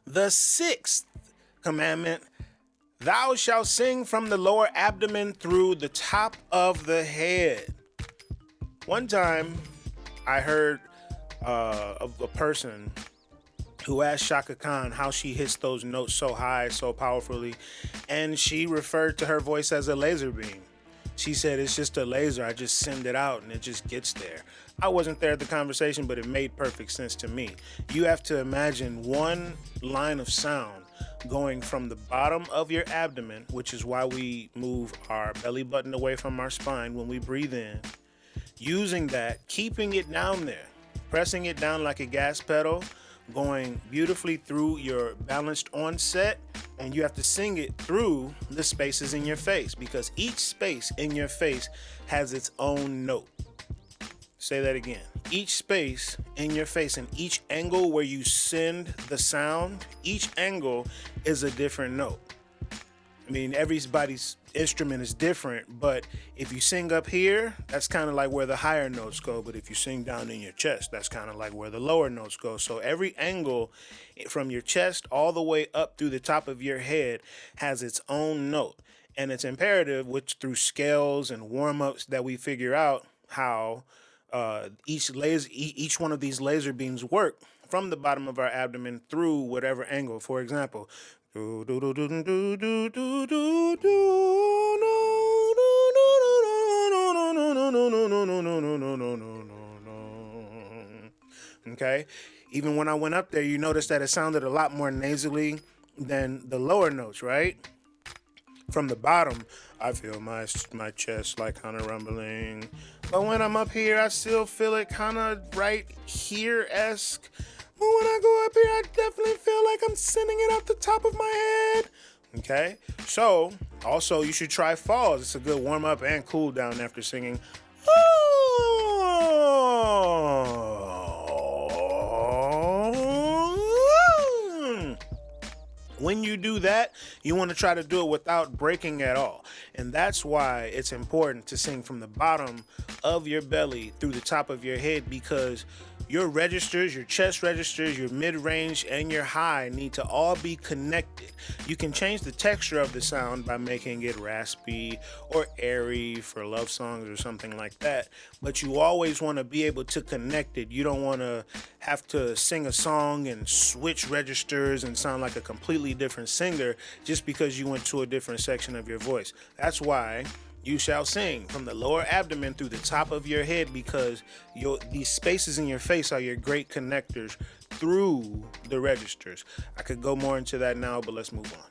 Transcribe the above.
The sixth commandment, thou shalt sing from the lower abdomen through the top of the head. One time I heard of a person who asked Shaka Khan how she hits those notes so high, so powerfully, and she referred to her voice as a laser beam. She said, it's just a laser. I just send it out and it just gets there. I wasn't there at the conversation, but it made perfect sense to me. You have to imagine one line of sound going from the bottom of your abdomen, which is why we move our belly button away from our spine when we breathe in, using that, keeping it down there, pressing it down like a gas pedal, going beautifully through your balanced onset, and you have to sing it through the spaces in your face because each space in your face has its own note. Say that again. Each space in your face and each angle where you send the sound, each angle is a different note. I mean, everybody's instrument is different, but if you sing up here, that's kind of like where the higher notes go. But if you sing down in your chest, that's kind of like where the lower notes go. So every angle from your chest all the way up through the top of your head has its own note. And it's imperative, which through scales and warm-ups that we figure out how each one of these laser beams work from the bottom of our abdomen through whatever angle. For example, okay, even when I went up there, you notice that it sounded a lot more nasally than the lower notes, right? From the bottom, I feel my chest like kind of rumbling, but when I'm up here, I still feel it kind of right here-esque. But when I go up here, I definitely feel like I'm sending it out the top of my head. Okay, so also you should try falls. It's a good warm up and cool down after singing. When you do that, you want to try to do it without breaking at all. And that's why it's important to sing from the bottom of your belly through the top of your head, because your registers, your chest registers, your mid-range, and your high need to all be connected. You can change the texture of the sound by making it raspy or airy for love songs or something like that, but you always want to be able to connect it. You don't want to have to sing a song and switch registers and sound like a completely different singer just because you went to a different section of your voice. That's why you shall sing from the lower abdomen through the top of your head, because these spaces in your face are your great connectors through the registers. I could go more into that now, but let's move on.